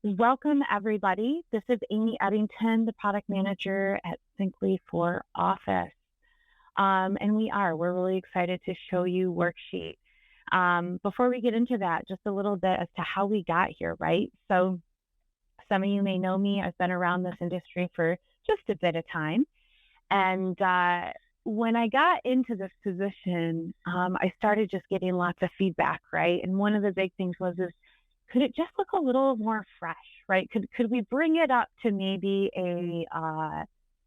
Welcome, everybody. This is Amy Eddington, the product manager at Syncly for Office. We're really excited to show you Worksheet. Before we get into that, just a little bit as to how we got here, right? So some of you may know me. I've been around this industry for just a bit of time. And when I got into this position, I started just getting lots of feedback, right? And one of the big things was, could it just look a little more fresh, right? Could we bring it up to maybe a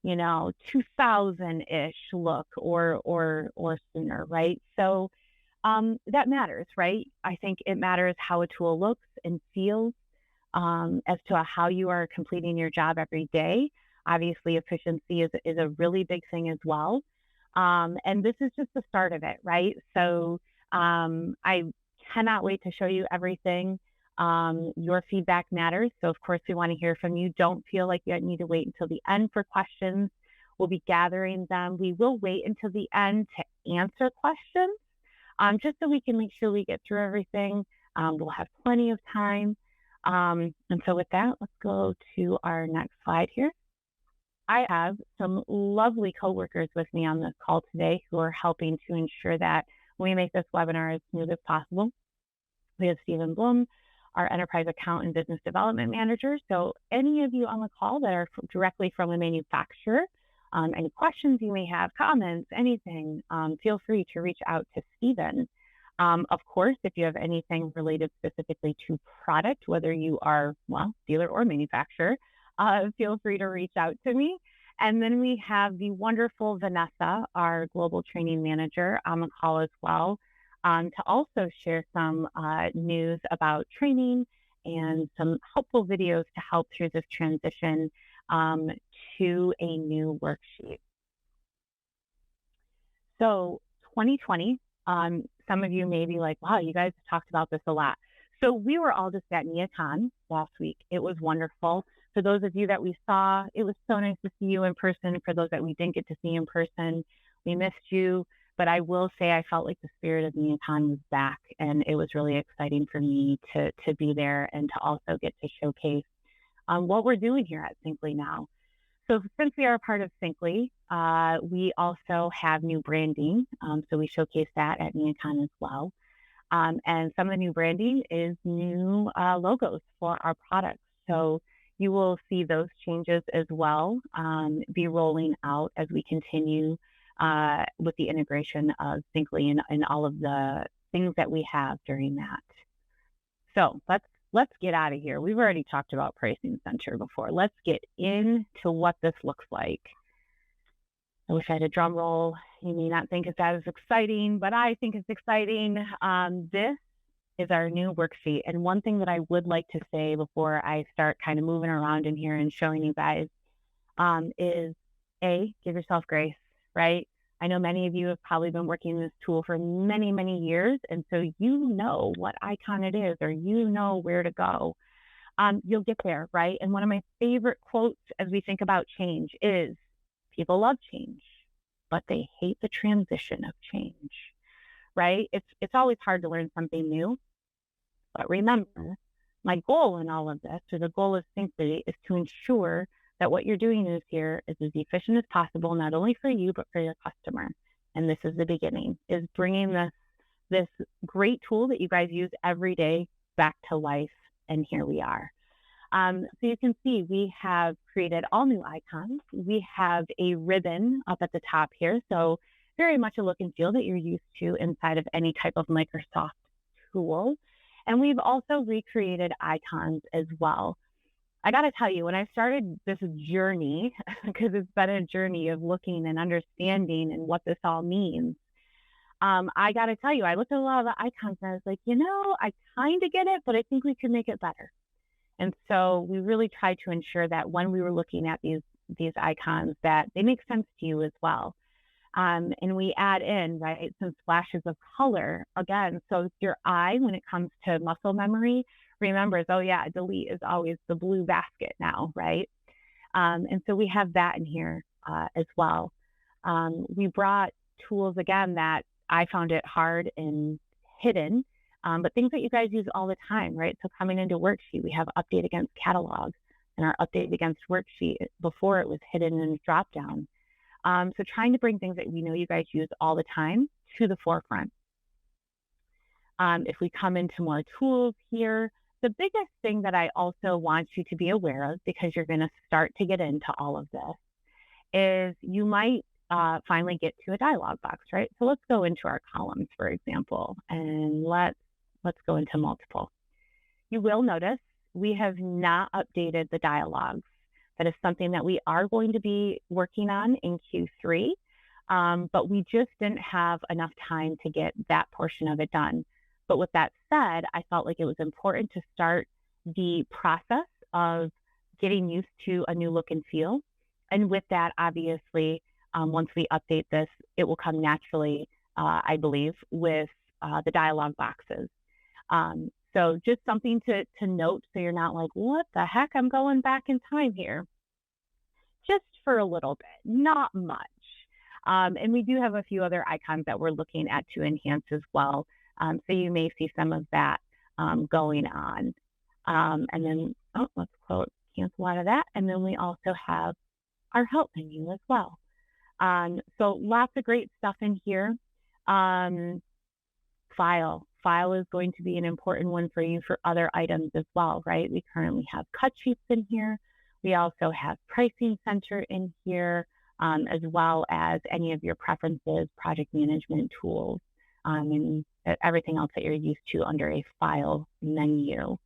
2000-ish look or sooner, right? So that matters, right? I think it matters how a tool looks and feels as to how you are completing your job every day. Obviously, efficiency is a really big thing as well. And this is just the start of it, right? So I cannot wait to show you everything. Your feedback matters. So of course we want to hear from you. Don't feel like you need to wait until the end for questions. We'll be gathering them. We will wait until the end to answer questions, just so we can make sure we get through everything. We'll have plenty of time. And so with that, let's go to our next slide here. I have some lovely coworkers with me on this call today who are helping to ensure that we make this webinar as smooth as possible. We have Stephen Bloom, our enterprise account and business development manager. So any of you on the call that are directly from a manufacturer, any questions you may have, comments, anything, feel free to reach out to Stephen. Of course, if you have anything related specifically to product, whether you are, dealer or manufacturer, feel free to reach out to me. And then we have the wonderful Vanessa, our global training manager, on the call as well, to also share some news about training and some helpful videos to help through this transition to a new worksheet. So 2020, some of you may be like, wow, you guys have talked about this a lot. So we were all just at NeoCon last week. It was wonderful. For those of you that we saw, it was so nice to see you in person. For those that we didn't get to see in person, we missed you. But I will say I felt like the spirit of NeoCon was back, and it was really exciting for me to be there and to also get to showcase what we're doing here at Syncly now. So since we are a part of Syncly, we also have new branding. So we showcase that at NeoCon as well. And some of the new branding is new logos for our products. So you will see those changes as well be rolling out as we continue with the integration of Syncly and all of the things that we have during that. So let's get out of here. We've already talked about Pricing Center before. Let's get into what this looks like. I wish I had a drum roll. You may not think it's as exciting, but I think it's exciting. This is our new worksheet. And one thing that I would like to say before I start kind of moving around in here and showing you guys is give yourself grace, right? I know many of you have probably been working this tool for many, many years. And so you know what icon it is, or you know where to go. You'll get there, right? And one of my favorite quotes as we think about change is, people love change, but they hate the transition of change, right? It's always hard to learn something new. But remember, my goal in all of this, or the goal of Syncly, is to ensure that what you're doing is here is as efficient as possible, not only for you, but for your customer. And this is the beginning, is bringing this great tool that you guys use every day back to life. And here we are. So you can see we have created all new icons. We have a ribbon up at the top here. So very much a look and feel that you're used to inside of any type of Microsoft tool. And we've also recreated icons as well. I got to tell you, when I started this journey, because it's been a journey of looking and understanding and what this all means, I got to tell you, I looked at a lot of the icons and I was like, I kind of get it, but I think we could make it better. And so we really tried to ensure that when we were looking at these icons, that they make sense to you as well. And we add in, right, some splashes of color. Again, so your eye, when it comes to muscle memory, remembers, oh yeah, delete is always the blue basket now, right? And so we have that in here as well. We brought tools, again, that I found it hard and hidden but things that you guys use all the time, right? So coming into Worksheet, we have update against catalog and our update against Worksheet. Before, it was hidden in a dropdown. So trying to bring things that we know you guys use all the time to the forefront. If we come into more tools here, the biggest thing that I also want you to be aware of, because you're going to start to get into all of this, is you might finally get to a dialog box, right? So let's go into our columns, for example, and let's go into multiple. You will notice we have not updated the dialogues. That is something that we are going to be working on in Q3, but we just didn't have enough time to get that portion of it done. But with that said, I felt like it was important to start the process of getting used to a new look and feel. And with that, obviously, once we update this, it will come naturally, I believe, with the dialog boxes. So just something to note, so you're not like, what the heck, I'm going back in time here. Just for a little bit, not much. And we do have a few other icons that we're looking at to enhance as well. So you may see some of that going on. And then, let's cancel out of that. And then we also have our help menu as well. So lots of great stuff in here. File is going to be an important one for you for other items as well, right? We currently have cut sheets in here. We also have pricing center in here, as well as any of your preferences, project management tools, and everything else that you're used to under a file menu.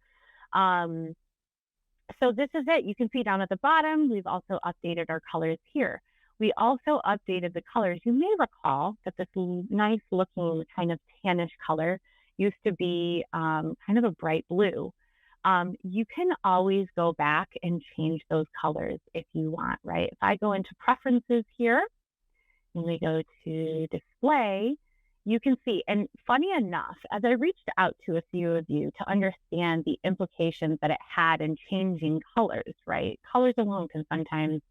So this is it. You can see down at the bottom, we've also updated our colors here. We also updated the colors. You may recall that this nice looking kind of tannish color used to be kind of a bright blue. You can always go back and change those colors if you want, right? If I go into preferences here and we go to display, you can see, and funny enough, as I reached out to a few of you to understand the implications that it had in changing colors, right? Colors alone can sometimes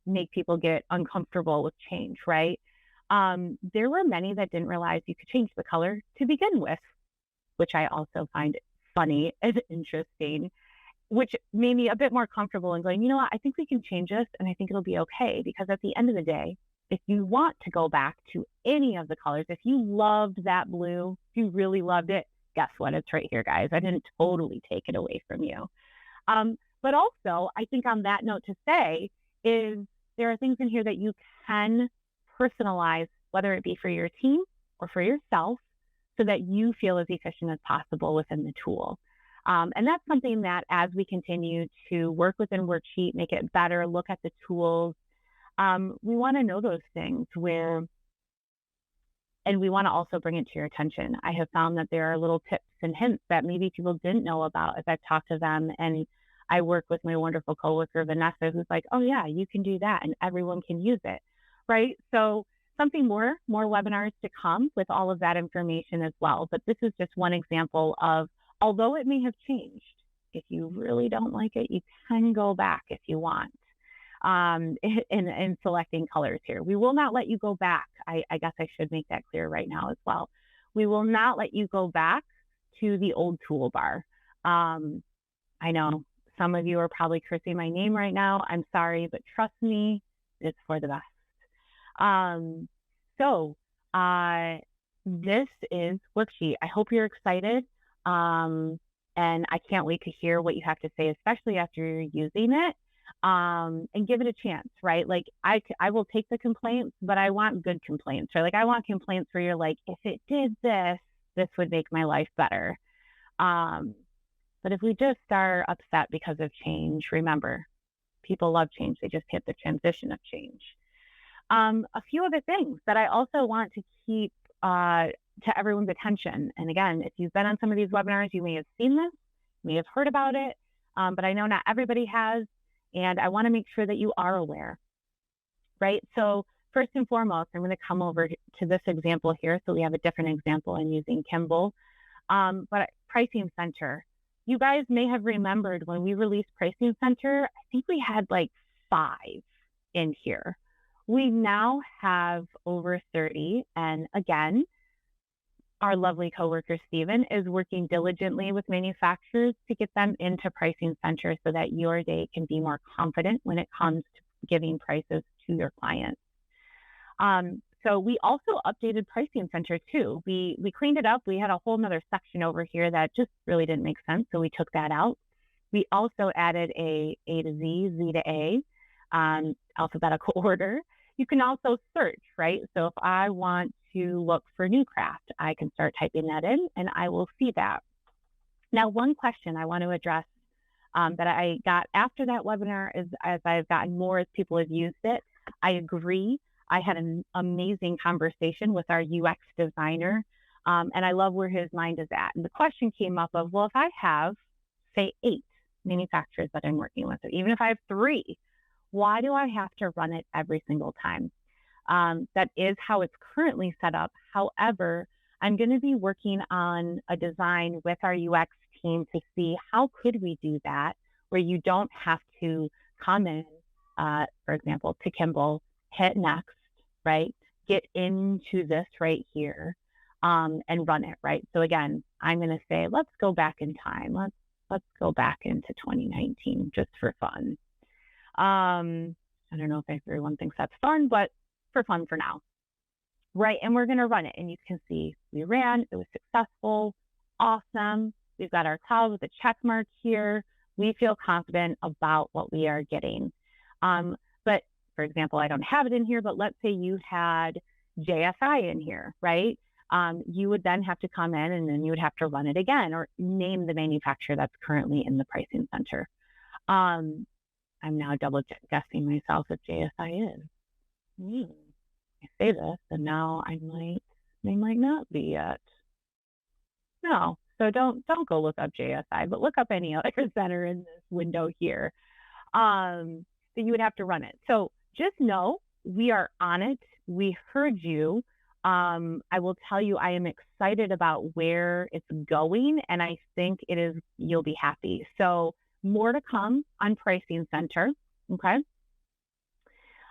make people get uncomfortable with change, right? There were many that didn't realize you could change the color to begin with, which I also find funny and interesting, which made me a bit more comfortable in going, you know what, I think we can change this and I think it'll be okay, because at the end of the day, if you want to go back to any of the colors, if you loved that blue, if you really loved it, guess what? It's right here, guys. I didn't totally take it away from you. But also, I think on that note to say is there are things in here that you can personalize, whether it be for your team or for yourself, so that you feel as efficient as possible within the tool. And that's something that as we continue to work within Worksheet, make it better, look at the tools, we want to know those things and we want to also bring it to your attention. I have found that there are little tips and hints that maybe people didn't know about as I've talked to them. And I work with my wonderful coworker, Vanessa, who's like, oh yeah, you can do that and everyone can use it, right? So something more webinars to come with all of that information as well. But this is just one example of, although it may have changed, if you really don't like it, you can go back if you want. In selecting colors here. We will not let you go back. I guess I should make that clear right now as well. We will not let you go back to the old toolbar. I know some of you are probably cursing my name right now. I'm sorry, but trust me, it's for the best. This is Worksheet. I hope you're excited. And I can't wait to hear what you have to say, especially after you're using it. And give it a chance, right? Like I will take the complaints, but I want good complaints, right? Like I want complaints where you're like, if it did this, this would make my life better. But if we just are upset because of change, remember, people love change. They just hit the transition of change. A few other things that I also want to keep to everyone's attention. And again, if you've been on some of these webinars, you may have seen this, you may have heard about it, but I know not everybody has. And I want to make sure that you are aware, right? So first and foremost, I'm going to come over to this example here. So we have a different example. I'm using Kimball, but Pricing Center. You guys may have remembered when we released Pricing Center, I think we had like 5 in here. We now have over 30. And again, our lovely coworker, Stephen, is working diligently with manufacturers to get them into Pricing Center so that your day can be more confident when it comes to giving prices to your clients. So we also updated Pricing Center too. We cleaned it up. We had a whole nother section over here that just really didn't make sense, so we took that out. We also added a to Z, Z to A, alphabetical order. You can also search, right? So if I want to look for new craft, I can start typing that in and I will see that. Now, one question I want to address that I got after that webinar is, as I've gotten more as people have used it, I agree. I had an amazing conversation with our UX designer, and I love where his mind is at. And the question came up of, well, if I have, say, 8 manufacturers that I'm working with, or even if I have 3, why do I have to run it every single time? That is how it's currently set up. However, I'm going to be working on a design with our UX team to see how could we do that where you don't have to come in, for example, to Kimball, hit next, right? Get into this right here and run it, right? So again, I'm going to say, let's go back in time. Let's go back into 2019 just for fun. I don't know if everyone thinks that's fun, but for fun for now, right? And we're going to run it. And you can see we ran, it was successful, awesome. We've got our tile with a check mark here. We feel confident about what we are getting. But for example, I don't have it in here, but let's say you had JSI in here, right? You would then have to come in and then you would have to run it again or name the manufacturer that's currently in the Pricing Center. I'm now double guessing myself if JSI is. I say this and now they might not be yet. No, so don't go look up JSI, but look up any other center in this window here. That you would have to run it. So just know we are on it. We heard you. I will tell you, I am excited about where it's going, and I think you'll be happy. So more to come on Pricing Center, okay?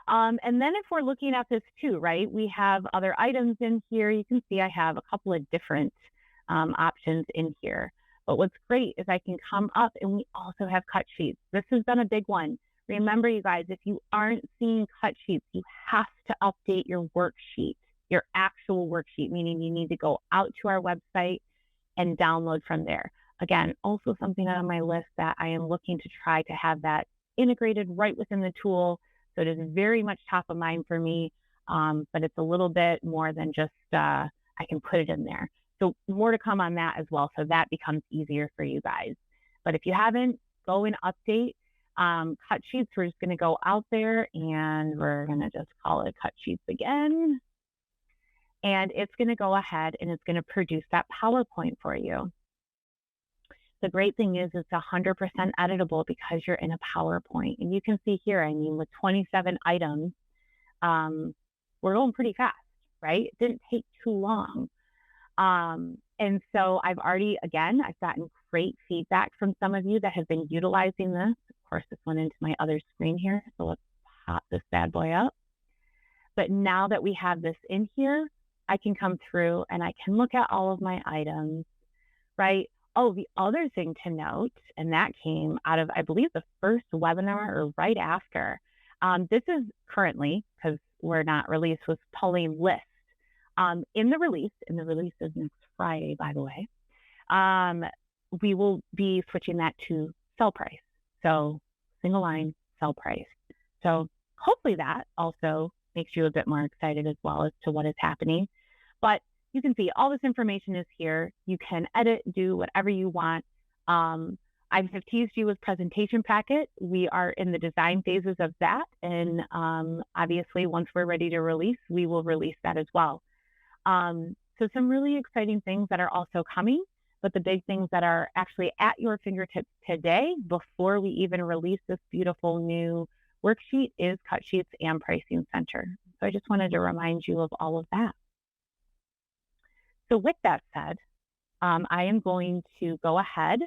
And then if we're looking at this too, right, we have other items in here. You can see I have a couple of different options in here. But what's great is I can come up and we also have cut sheets. This has been a big one. Remember, you guys, if you aren't seeing cut sheets, you have to update your worksheet, your actual worksheet, meaning you need to go out to our website and download from there. Again, also something on my list that I am looking to try to have that integrated right within the tool. So it is very much top of mind for me, but it's a little bit more than just I can put it in there. So more to come on that as well. So that becomes easier for you guys. But if you haven't, go and update. Cut sheets, we're just going to go out there and we're going to just call it cut sheets again. And it's going to go ahead and it's going to produce that PowerPoint for you. The great thing is it's 100% editable because you're in a PowerPoint. And you can see here, I mean, with 27 items, we're going pretty fast, right? It didn't take too long. And so I've gotten great feedback from some of you that have been utilizing this. Of course, this went into my other screen here. So let's pop this bad boy up. But now that we have this in here, I can come through and I can look at all of my items, right? Oh, the other thing to note, and that came out of, I believe, the first webinar or right after. This is currently, because we're not released, was pulling lists. In the release is next Friday, by the way, we will be switching that to sell price. So single line, sell price. So hopefully that also makes you a bit more excited as well as to what is happening. But you can see all this information is here. You can edit, do whatever you want. I have teased you with presentation packet. We are in the design phases of that. And obviously, once we're ready to release, we will release that as well. So some really exciting things that are also coming, but the big things that are actually at your fingertips today before we even release this beautiful new worksheet is Cut Sheets and Pricing Center. So I just wanted to remind you of all of that. So with that said, I am going to go ahead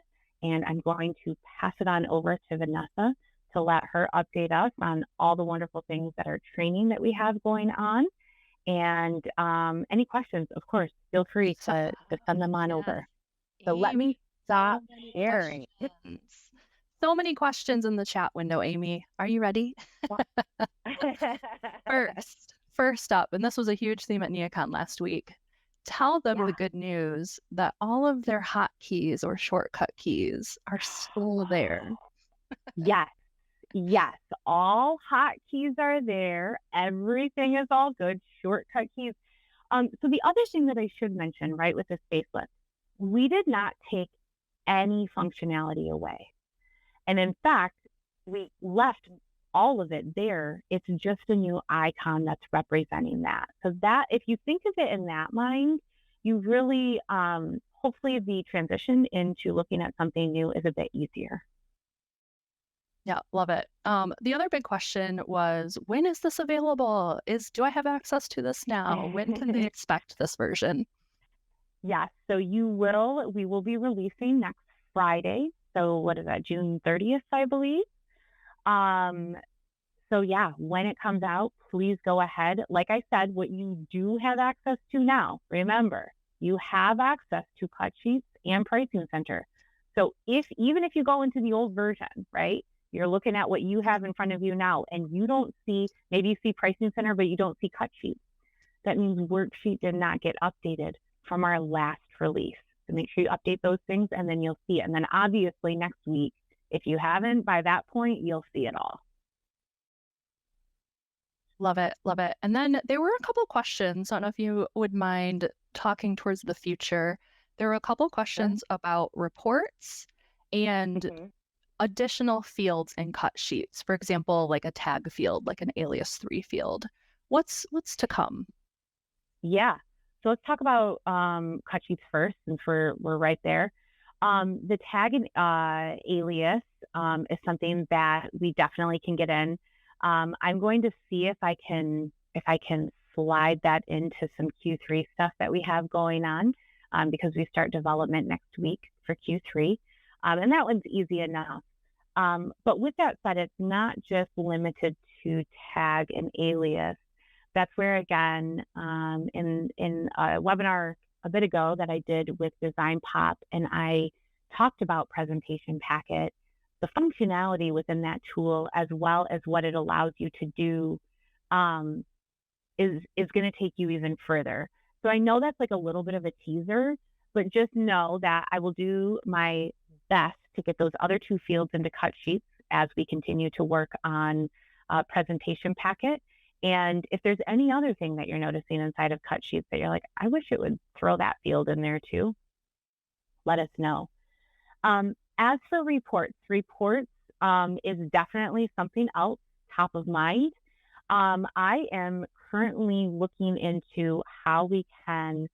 and I'm going to pass it on over to Vanessa to let her update us on all the wonderful things that are training that we have going on. And any questions, of course, feel free to send them on over. So let me stop sharing. So many questions in the chat window, Amy. Are you ready? First up, and this was a huge theme at NeoCon last week, tell them the good news that all of their hotkeys or shortcut keys are still there. Yes, all hotkeys are there. Everything is all good. Shortcut keys. So the other thing that I should mention, right, with this facelift, we did not take any functionality away. And in fact, we left all of it there. It's just a new icon that's representing that. So that, if you think of it in that mind, you really, hopefully the transition into looking at something new is a bit easier. Yeah, love it. The other big question was, when is this available? Do I have access to this now? When can they expect this version? Yes, so we will be releasing next Friday. So what is that, June 30th, I believe. So yeah, when it comes out, please go ahead. Like I said, what you do have access to now, remember, you have access to cut sheets and Pricing Center. So even if you go into the old version, right, you're looking at what you have in front of you now, and you don't see, maybe you see Pricing Center, but you don't see cut sheets. That means Worksheet did not get updated from our last release. So make sure you update those things, and then you'll see it. And then obviously next week, if you haven't, by that point, you'll see it all. Love it. Love it. And then there were a couple questions. I don't know if you would mind talking towards the future. There were a couple questions about reports and additional fields in cut sheets. For example, like a tag field, like an alias 3 field. What's to come? Yeah. So let's talk about cut sheets first, since we're right there. The tag and alias is something that we definitely can get in. I'm going to see if I can slide that into some Q3 stuff that we have going on, because we start development next week for Q3, and that one's easy enough. But with that said, it's not just limited to tag and alias. That's where, again, in a webinar a bit ago that I did with Design Pop, and I talked about presentation packet, the functionality within that tool, as well as what it allows you to do, is going to take you even further. So I know that's like a little bit of a teaser, but just know that I will do my best to get those other two fields into cut sheets as we continue to work on presentation packet. And if there's any other thing that you're noticing inside of cut sheets that you're like, I wish it would throw that field in there too, let us know. As for reports is definitely something else top of mind. I am currently looking into how we can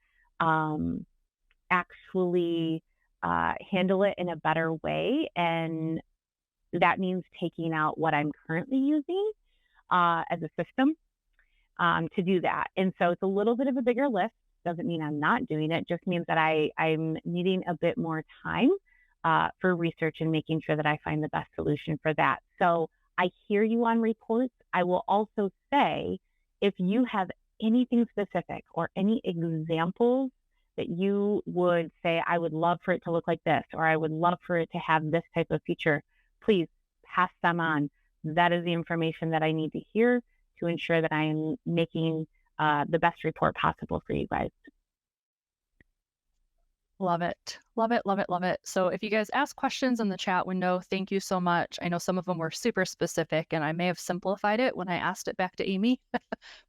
actually handle it in a better way. And that means taking out what I'm currently using as a system to do that. And so it's a little bit of a bigger list. Doesn't mean I'm not doing it, just means that I'm needing a bit more time for research and making sure that I find the best solution for that. So I hear you on reports. I will also say, if you have anything specific or any examples that you would say, I would love for it to look like this, or I would love for it to have this type of feature, please pass them on. That is the information that I need to hear to ensure that I am making the best report possible for you guys. Love it. Love it. Love it. Love it. So if you guys ask questions in the chat window, thank you so much. I know some of them were super specific, and I may have simplified it when I asked it back to Amy,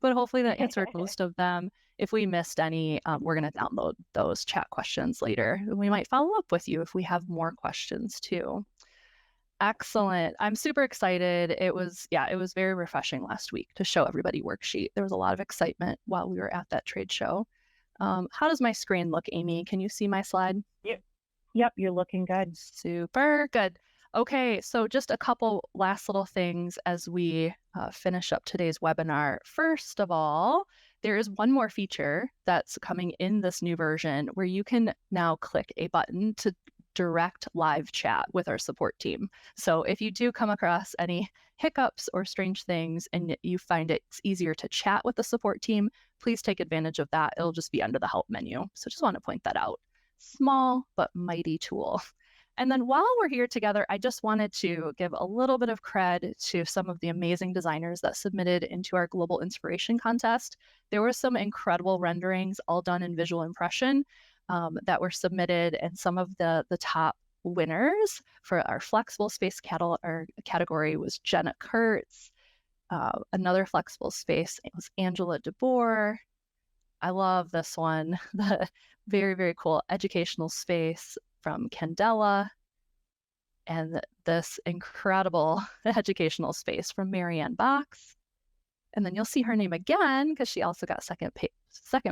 but hopefully that answered most of them. If we missed any, we're going to download those chat questions later. We might follow up with you if we have more questions too. Excellent. I'm super excited. It was very refreshing last week to show everybody Worksheet. There was a lot of excitement while we were at that trade show. How does my screen look, Amy? Can you see my slide? Yep, you're looking good. Super good. Okay, so just a couple last little things as we finish up today's webinar. First of all, there is one more feature that's coming in this new version where you can now click a button to direct live chat with our support team. So if you do come across any hiccups or strange things and you find it's easier to chat with the support team, please take advantage of that. It'll just be under the help menu. So just want to point that out. Small but mighty tool. And then while we're here together, I just wanted to give a little bit of cred to some of the amazing designers that submitted into our Global Inspiration Contest. There were some incredible renderings, all done in visual impression, that were submitted, and some of the top winners for our flexible space category was Jenna Kurtz. Another flexible space was Angela DeBoer. I love this one, the very, very cool educational space from Candela, and this incredible educational space from Marianne Box. And then you'll see her name again because she also got second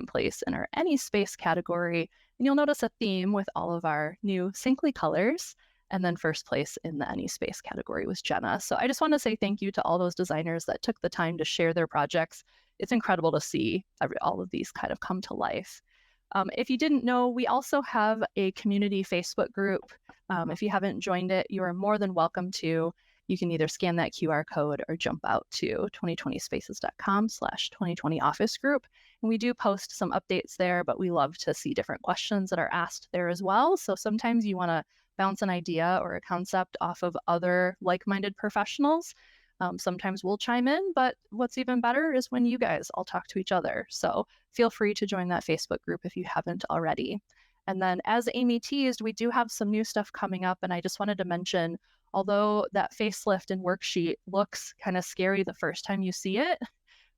place in our Any Space category. And you'll notice a theme with all of our new Syncly colors. And then first place in the Any Space category was Jenna. So I just want to say thank you to all those designers that took the time to share their projects. It's incredible to see all of these kind of come to life. If you didn't know, we also have a community Facebook group. If you haven't joined it, you are more than welcome to. You can either scan that QR code or jump out to 2020spaces.com/2020office group. And we do post some updates there, but we love to see different questions that are asked there as well. So sometimes you want to bounce an idea or a concept off of other like-minded professionals. Sometimes we'll chime in, but what's even better is when you guys all talk to each other. So feel free to join that Facebook group if you haven't already. And then as Amy teased, we do have some new stuff coming up. And I just wanted to mention, although that facelift and worksheet looks kind of scary the first time you see it,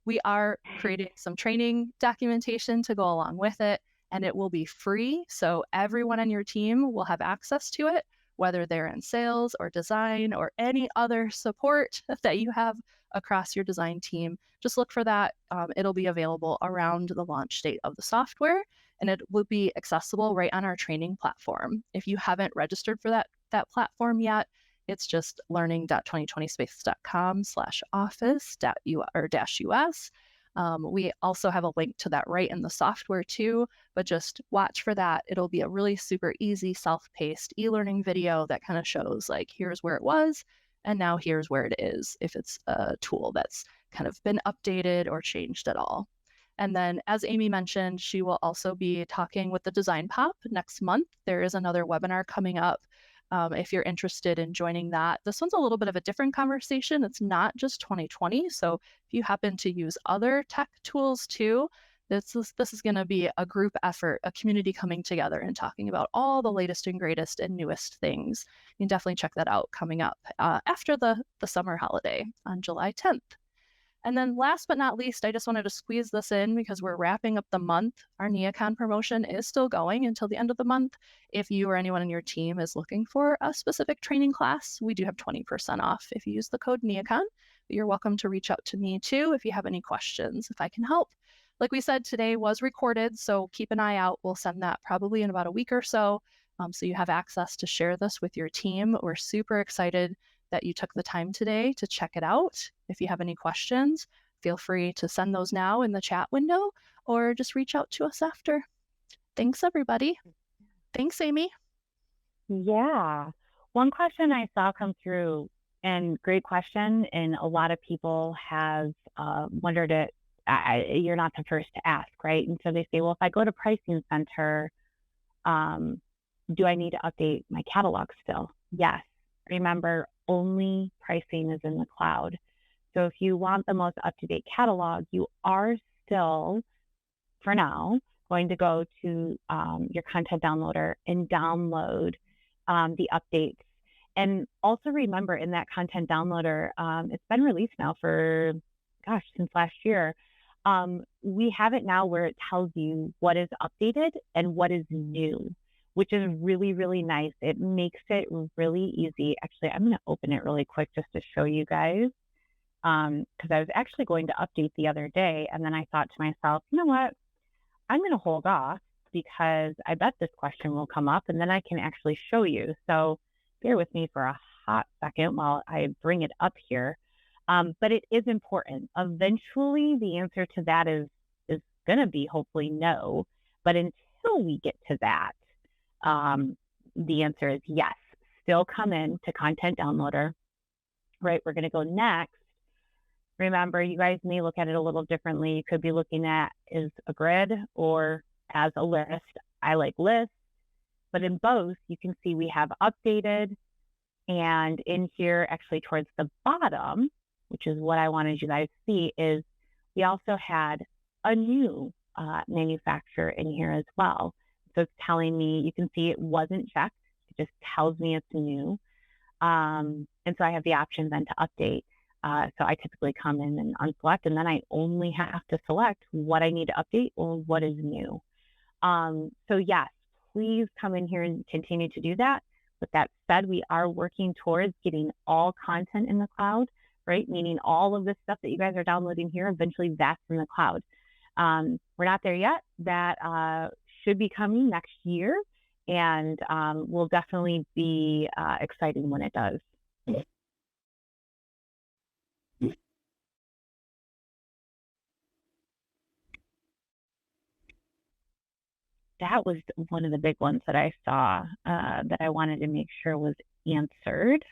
we are creating some training documentation to go along with it, and it will be free. So everyone on your team will have access to it, whether they're in sales or design or any other support that you have across your design team. Just look for that. It'll be available around the launch date of the software, and it will be accessible right on our training platform. If you haven't registered for that platform yet, it's just learning.2020spaces.com/office-us. We also have a link to that right in the software too, but just watch for that. It'll be a really super easy self-paced e-learning video that kind of shows like, here's where it was, and now here's where it is, if it's a tool that's kind of been updated or changed at all. And then, as Amy mentioned, she will also be talking with the Design Pop next month. There is another webinar coming up. If you're interested in joining that. This one's a little bit of a different conversation. It's not just 2020. So if you happen to use other tech tools too, this is going to be a group effort, a community coming together and talking about all the latest and greatest and newest things. You can definitely check that out coming up after the summer holiday on July 10th. And then last but not least, I just wanted to squeeze this in because we're wrapping up the month. Our NeoCon promotion is still going until the end of the month. If you or anyone on your team is looking for a specific training class, we do have 20% off if you use the code NeoCon. But you're welcome to reach out to me too if you have any questions, if I can help. Like we said, today was recorded, so keep an eye out. We'll send that probably in about a week or so, so you have access to share this with your team. We're super excited that you took the time today to check it out. If you have any questions, feel free to send those now in the chat window or just reach out to us after. Thanks, everybody. Thanks, Amy. Yeah. One question I saw come through, and great question, and a lot of people have wondered it. You're not the first to ask, right? And so they say, well, if I go to Pricing Center, do I need to update my catalog still? Yes. Remember, only pricing is in the cloud. So if you want the most up-to-date catalog, you are still, for now, going to go to your content downloader and download the updates. And also remember, in that content downloader, it's been released now for, since last year. We have it now where it tells you what is updated and what is new, which is really, really nice. It makes it really easy. Actually, I'm going to open it really quick just to show you guys, because I was actually going to update the other day, and then I thought to myself, you know what? I'm going to hold off because I bet this question will come up, and then I can actually show you. So bear with me for a hot second while I bring it up here. But it is important. Eventually, the answer to that is going to be hopefully no. But until we get to that, the answer is yes. Still come in to Content Downloader, right? We're going to go next. Remember, you guys may look at it a little differently. You could be looking at as a grid or as a list. I like lists, but in both, you can see we have updated, and in here, actually towards the bottom, which is what I wanted you guys to see, is we also had a new manufacturer in here as well. So it's telling me, you can see it wasn't checked. It just tells me it's new. And so I have the option then to update. So I typically come in and unselect, and then I only have to select what I need to update or what is new. So yes, please come in here and continue to do that. With that said, we are working towards getting all content in the cloud, right? Meaning all of the stuff that you guys are downloading here, eventually that's in the cloud. We're not there yet. That should be coming next year, and will definitely be exciting when it does. That was one of the big ones that I saw that I wanted to make sure was answered.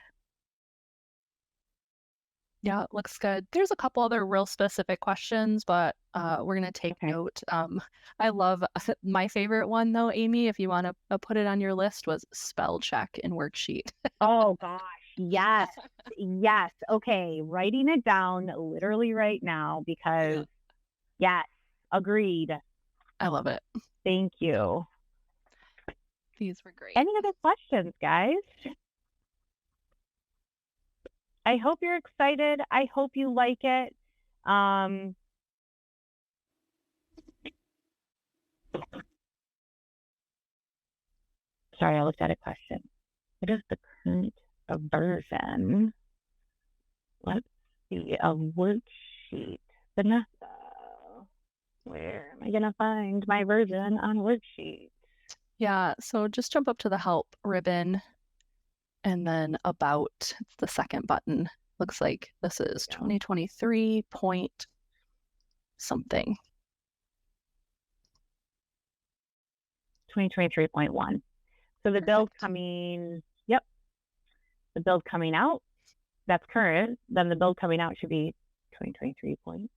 Yeah, it looks good. There's a couple other real specific questions, but we're going to take note. I love my favorite one though, Amy, if you want to put it on your list, was spell check in Worksheet. Oh gosh, yes, yes. Okay, writing it down literally right now because yes, agreed. I love it. Thank you. These were great. Any other questions, guys? I hope you're excited. I hope you like it. Sorry, I looked at a question. What is the current version? Let's see, a worksheet. Vanessa, where am I going to find my version on worksheet? Yeah, so just jump up to the help ribbon and then about, it's the second button. Looks like this is 2023 point something. 2023.1. So the build coming, yep. The build coming out, that's current. Then the build coming out should be 2023.2.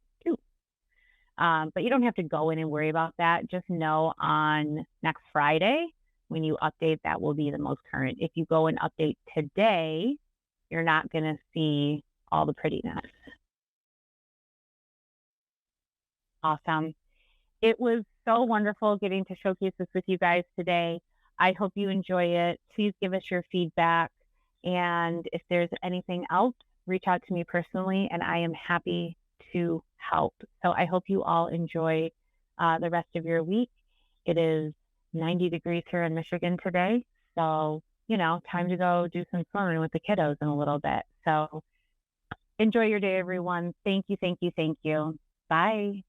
But you don't have to go in and worry about that. Just know on next Friday, when you update, that will be the most current. If you go and update today, you're not going to see all the prettiness. Awesome. It was so wonderful getting to showcase this with you guys today. I hope you enjoy it. Please give us your feedback. And if there's anything else, reach out to me personally, and I am happy to help. So I hope you all enjoy the rest of your week. It is 90 degrees here in Michigan today. So, you know, time to go do some swimming with the kiddos in a little bit. So enjoy your day, everyone. Thank you, thank you, thank you. Bye.